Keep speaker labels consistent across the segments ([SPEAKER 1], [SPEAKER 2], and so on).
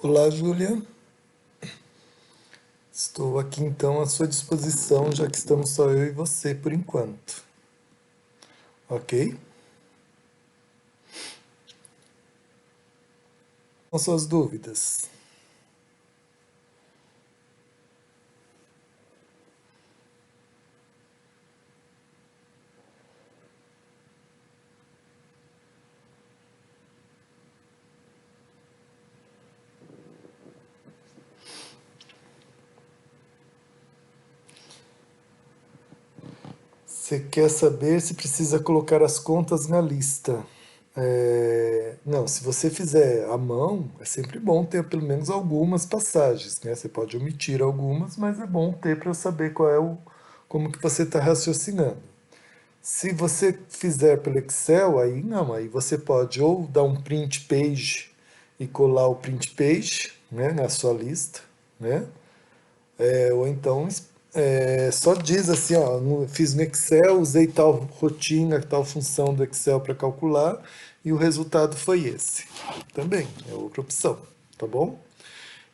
[SPEAKER 1] Olá, Júlia. Estou aqui então à sua disposição, já que estamos só eu e você por enquanto. Ok? Com suas dúvidas. Você quer saber se precisa colocar as contas na lista? Não, se você fizer à mão, é sempre bom ter pelo menos algumas passagens, né? Você pode omitir algumas, mas é bom ter para saber como que você está raciocinando. Se você fizer pelo Excel, aí não, aí você pode ou dar um print page e colar o print page, né, na sua lista, né? Ou então só diz assim, ó, fiz no Excel, usei tal rotina, tal função do Excel para calcular e o resultado foi esse. Também é outra opção, tá bom?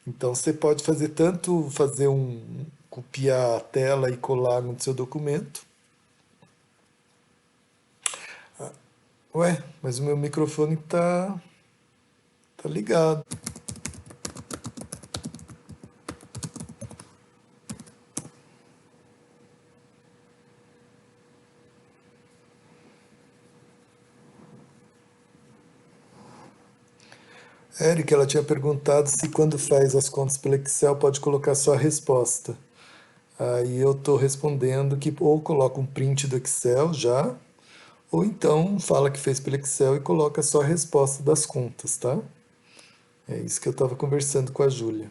[SPEAKER 1] Então você pode fazer tanto copiar a tela e colar no seu documento. Ué, mas o meu microfone tá ligado. Érica, ela tinha perguntado se quando faz as contas pelo Excel pode colocar só a resposta. Aí eu estou respondendo que ou coloca um print do Excel já, ou então fala que fez pelo Excel e coloca só a resposta das contas, tá? É isso que eu estava conversando com a Júlia.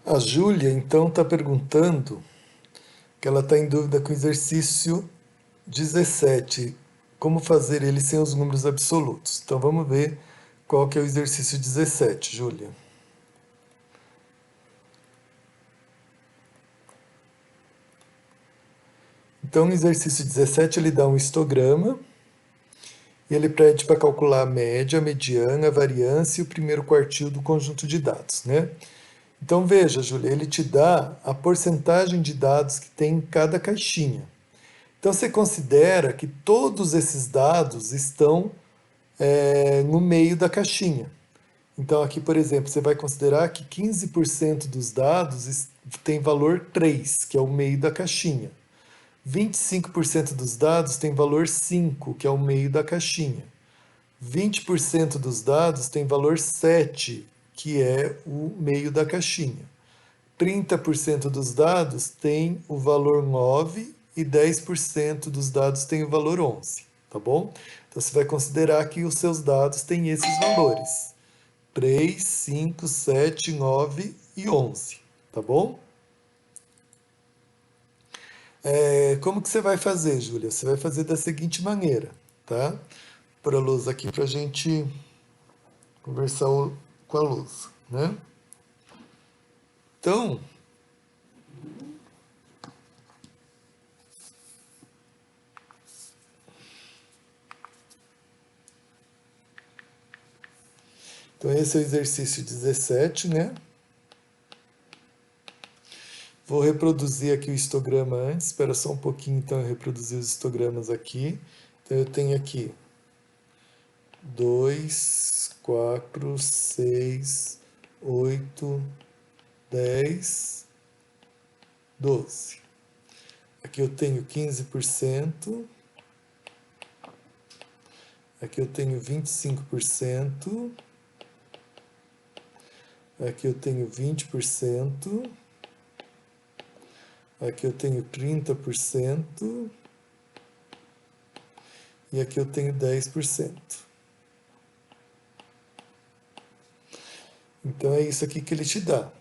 [SPEAKER 1] A Júlia, então, está perguntando que ela está em dúvida com o exercício 17, como fazer ele sem os números absolutos. Então vamos ver qual que é o exercício 17, Júlia. Então no exercício 17 ele dá um histograma e ele pede para calcular a média, a mediana, a variância e o primeiro quartil do conjunto de dados, né? Então veja, Júlia, ele te dá a porcentagem de dados que tem em cada caixinha. Então você considera que todos esses dados estão no meio da caixinha. Então aqui, por exemplo, você vai considerar que 15% dos dados tem valor 3, que é o meio da caixinha. 25% dos dados tem valor 5, que é o meio da caixinha. 20% dos dados tem valor 7, que é o meio da caixinha. 30% dos dados tem o valor 9 e 10% dos dados tem o valor 11, tá bom? Então você vai considerar que os seus dados têm esses valores: 3, 5, 7, 9 e 11, tá bom? Como que você vai fazer, Júlia? Você vai fazer da seguinte maneira, tá? Por a luz aqui para a gente conversar com a luz, né? Então, então esse é o exercício 17, né? Vou reproduzir aqui o histograma antes, espera só um pouquinho então eu reproduzir os histogramas aqui. Então eu tenho aqui 2, 4, 6, 8, 10, 12. Aqui eu tenho 15%, aqui eu tenho 25%, aqui eu tenho 20%, aqui eu tenho 30% e aqui eu tenho 10%. Então é isso aqui que ele te dá.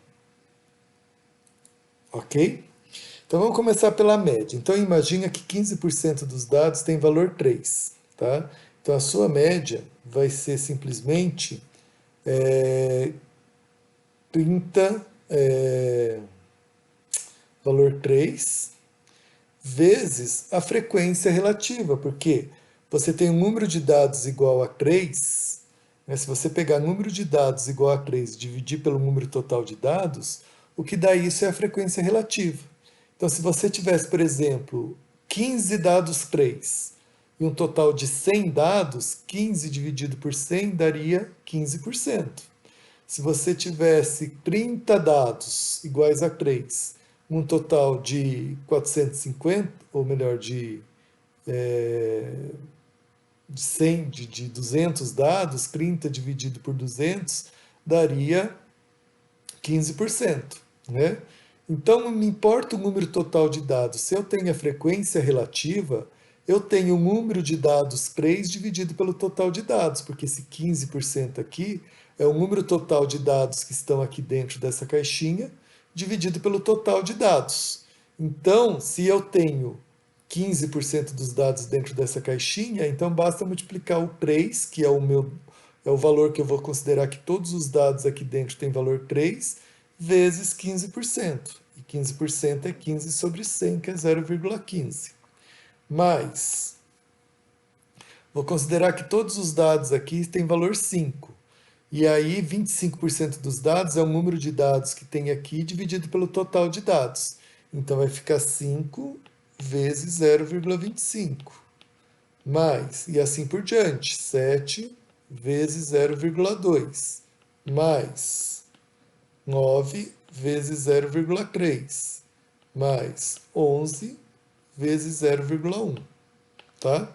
[SPEAKER 1] Ok? Então vamos começar pela média. Então imagina que 15% dos dados tem valor 3, tá? Então a sua média vai ser simplesmente 30, valor 3, vezes a frequência relativa, porque você tem um número de dados igual a 3, né? Se você pegar número de dados igual a 3 e dividir pelo número total de dados, o que dá isso é a frequência relativa. Então, se você tivesse, por exemplo, 15 dados 3 e um total de 100 dados, 15 dividido por 100 daria 15%. Se você tivesse 30 dados iguais a 3, um total de 450, ou melhor, de 100, de 200 dados, 30 dividido por 200, daria 15%, né? Então, não me importa o número total de dados. Se eu tenho a frequência relativa, eu tenho o número de dados 3 dividido pelo total de dados, porque esse 15% aqui é o número total de dados que estão aqui dentro dessa caixinha, dividido pelo total de dados. Então, se eu tenho 15% dos dados dentro dessa caixinha, então basta multiplicar o 3, que é o valor que eu vou considerar que todos os dados aqui dentro têm valor 3, vezes 15%. E 15% é 15 sobre 100, que é 0,15. Mais, vou considerar que todos os dados aqui têm valor 5. E aí, 25% dos dados é o número de dados que tem aqui dividido pelo total de dados. Então, vai ficar 5 vezes 0,25. Mais, e assim por diante, 7 vezes 0,2. Mais, 9 vezes 0,3. Mais, 11 vezes 0,1. Tá?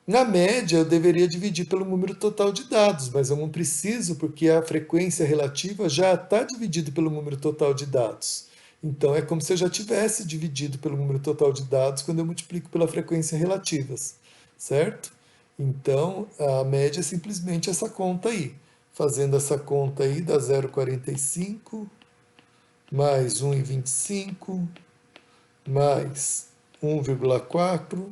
[SPEAKER 1] Na média, eu deveria dividir pelo número total de dados, mas eu não preciso, porque a frequência relativa já está dividida pelo número total de dados. Então, é como se eu já tivesse dividido pelo número total de dados quando eu multiplico pela frequência relativas, certo? Então, a média é simplesmente essa conta aí. Fazendo essa conta aí, dá 0,45, mais 1,25, mais 1,4,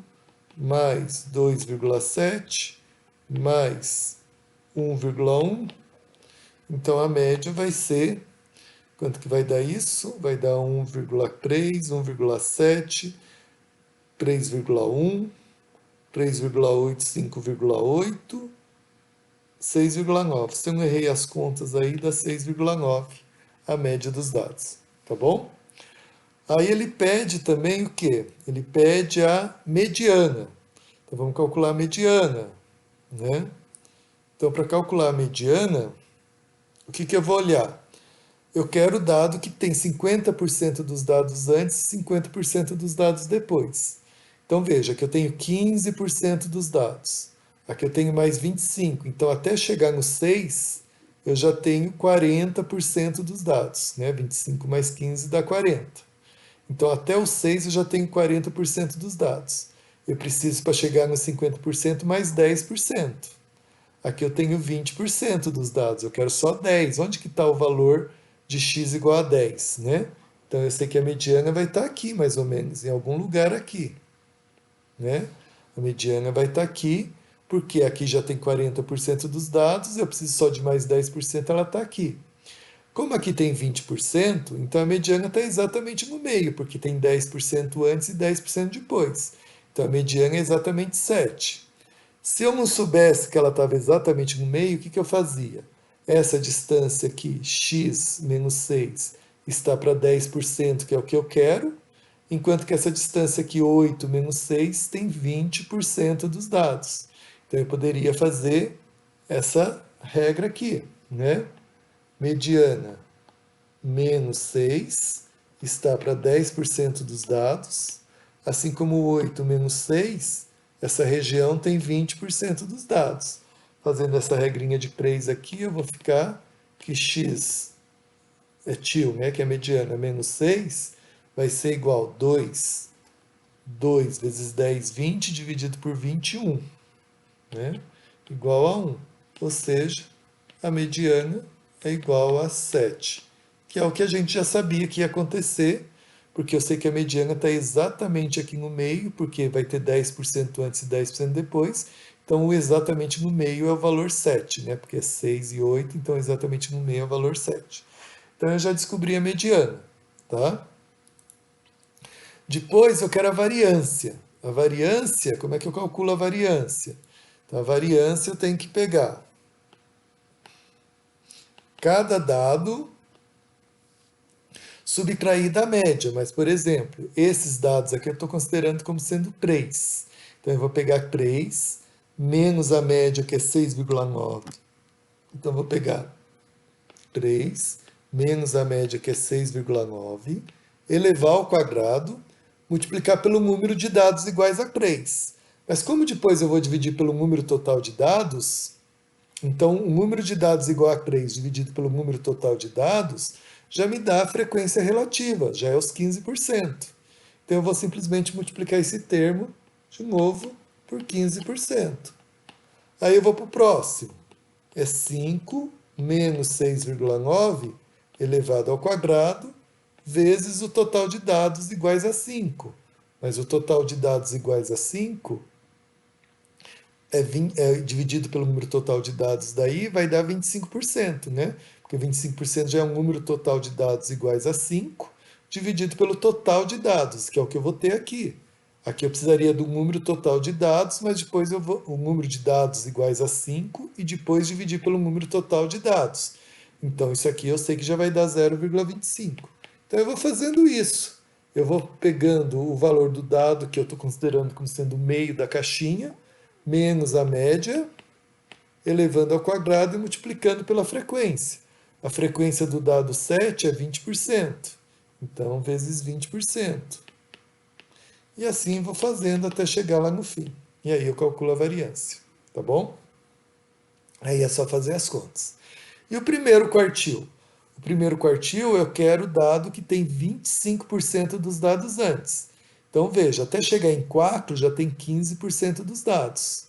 [SPEAKER 1] mais 2,7, mais 1,1. Então a média vai ser, quanto que vai dar isso? Vai dar 1,3, 1,7, 3,1, 3,8, 5,8, 6,9. Se eu não errei as contas aí, dá 6,9 a média dos dados, tá bom? Aí ele pede também o quê? Ele pede a mediana. Então vamos calcular a mediana, né? Então, para calcular a mediana, o que eu vou olhar? Eu quero o dado que tem 50% dos dados antes e 50% dos dados depois. Então veja que eu tenho 15% dos dados. Aqui eu tenho mais 25%. Então até chegar no 6, eu já tenho 40% dos dados, né? 25 mais 15 dá 40. Então, até o 6 eu já tenho 40% dos dados. Eu preciso, para chegar nos 50%, mais 10%. Aqui eu tenho 20% dos dados, eu quero só 10. Onde que está o valor de x igual a 10, né? Então, eu sei que a mediana vai estar aqui, mais ou menos, em algum lugar aqui, né? A mediana vai estar aqui, porque aqui já tem 40% dos dados, eu preciso só de mais 10%, ela está aqui. Como aqui tem 20%, então a mediana está exatamente no meio, porque tem 10% antes e 10% depois. Então a mediana é exatamente 7. Se eu não soubesse que ela estava exatamente no meio, o que eu fazia? Essa distância aqui, x menos 6, está para 10%, que é o que eu quero, enquanto que essa distância aqui, 8 menos 6, tem 20% dos dados. Então eu poderia fazer essa regra aqui, né? Mediana menos 6 está para 10% dos dados, assim como 8 menos 6, essa região tem 20% dos dados. Fazendo essa regrinha de 3 aqui, eu vou ficar que x é tio, né, que é a mediana, menos 6, vai ser igual a 2 vezes 10, 20, dividido por 21, né, igual a 1. Ou seja, a mediana é igual a 7, que é o que a gente já sabia que ia acontecer, porque eu sei que a mediana está exatamente aqui no meio, porque vai ter 10% antes e 10% depois, então exatamente no meio é o valor 7, né? Porque é 6 e 8, então exatamente no meio é o valor 7. Então eu já descobri a mediana, tá? Depois eu quero a variância. A variância, como é que eu calculo a variância? Então, a variância eu tenho que pegar cada dado subtrair da média. Mas, por exemplo, esses dados aqui eu estou considerando como sendo 3. Então, eu vou pegar 3 menos a média, que é 6,9. Então, eu vou pegar 3 menos a média, que é 6,9, elevar ao quadrado, multiplicar pelo número de dados iguais a 3. Mas como depois eu vou dividir pelo número total de dados, então o número de dados igual a 3 dividido pelo número total de dados já me dá a frequência relativa, já é os 15%. Então eu vou simplesmente multiplicar esse termo de novo por 15%. Aí eu vou para o próximo. É 5 menos 6,9 elevado ao quadrado vezes o total de dados iguais a 5. Mas o total de dados iguais a 5 dividido pelo número total de dados daí vai dar 25%, né? Porque 25% já é um número total de dados iguais a 5, dividido pelo total de dados, que é o que eu vou ter aqui. Aqui eu precisaria do número total de dados, mas depois eu vou o número de dados iguais a 5 e depois dividir pelo número total de dados. Então isso aqui eu sei que já vai dar 0,25. Então eu vou fazendo isso. Eu vou pegando o valor do dado que eu estou considerando como sendo o meio da caixinha, menos a média, elevando ao quadrado e multiplicando pela frequência. A frequência do dado 7 é 20%. Então, vezes 20%. E assim vou fazendo até chegar lá no fim. E aí eu calculo a variância. Tá bom? Aí é só fazer as contas. E o primeiro quartil? O primeiro quartil eu quero o dado que tem 25% dos dados antes. Então veja, até chegar em 4 já tem 15% dos dados.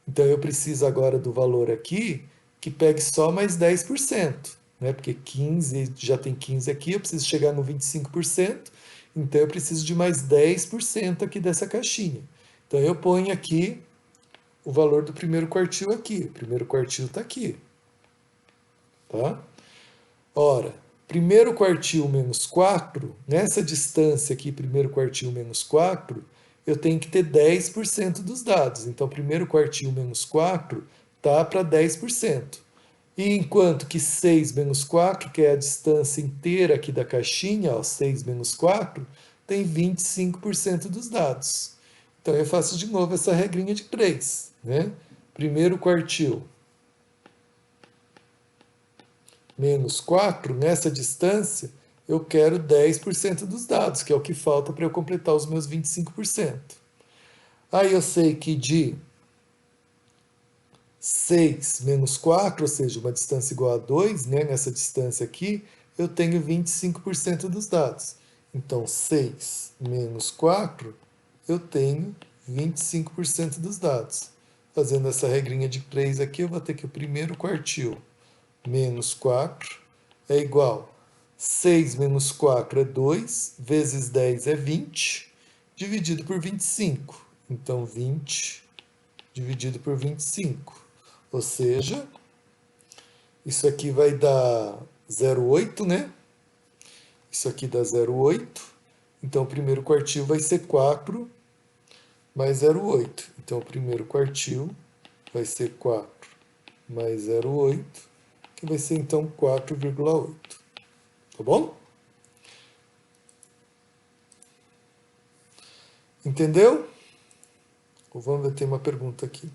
[SPEAKER 1] Então eu preciso agora do valor aqui que pegue só mais 10%, né? Porque 15 já tem 15 aqui, eu preciso chegar no 25%, então eu preciso de mais 10% aqui dessa caixinha. Então eu ponho aqui o valor do primeiro quartil aqui. O primeiro quartil está aqui. Tá? Ora, primeiro quartil menos 4, nessa distância aqui, primeiro quartil menos 4, eu tenho que ter 10% dos dados. Então, primeiro quartil menos 4 tá para 10%. E enquanto que 6 menos 4, que é a distância inteira aqui da caixinha, ó, 6 menos 4, tem 25% dos dados. Então, eu faço de novo essa regrinha de 3. Né? Primeiro quartil menos 4, nessa distância, eu quero 10% dos dados, que é o que falta para eu completar os meus 25%. Aí eu sei que de 6 menos 4, ou seja, uma distância igual a 2, né, nessa distância aqui, eu tenho 25% dos dados. Então, 6 menos 4, eu tenho 25% dos dados. Fazendo essa regrinha de 3 aqui, eu vou ter que o primeiro quartil menos 4 é igual 6 menos 4 é 2, vezes 10 é 20, dividido por 25. Então, 20 dividido por 25. Ou seja, isso aqui vai dar 0,8, né? Isso aqui dá 0,8. Então, o primeiro quartil vai ser 4 mais 0,8. Então, o primeiro quartil vai ser 4 mais 0,8, que vai ser então 4,8. Tá bom? Entendeu? Ou vamos ver, tem uma pergunta aqui.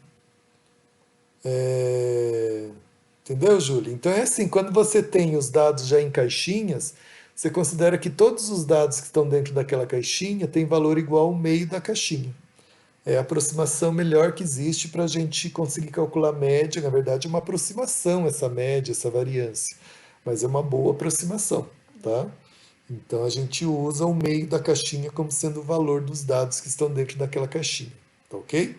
[SPEAKER 1] Entendeu, Júlia? Então é assim, quando você tem os dados já em caixinhas, você considera que todos os dados que estão dentro daquela caixinha têm valor igual ao meio da caixinha. É a aproximação melhor que existe para a gente conseguir calcular média. Na verdade, é uma aproximação essa média, essa variância. Mas é uma boa aproximação, tá? Então a gente usa o meio da caixinha como sendo o valor dos dados que estão dentro daquela caixinha, tá ok?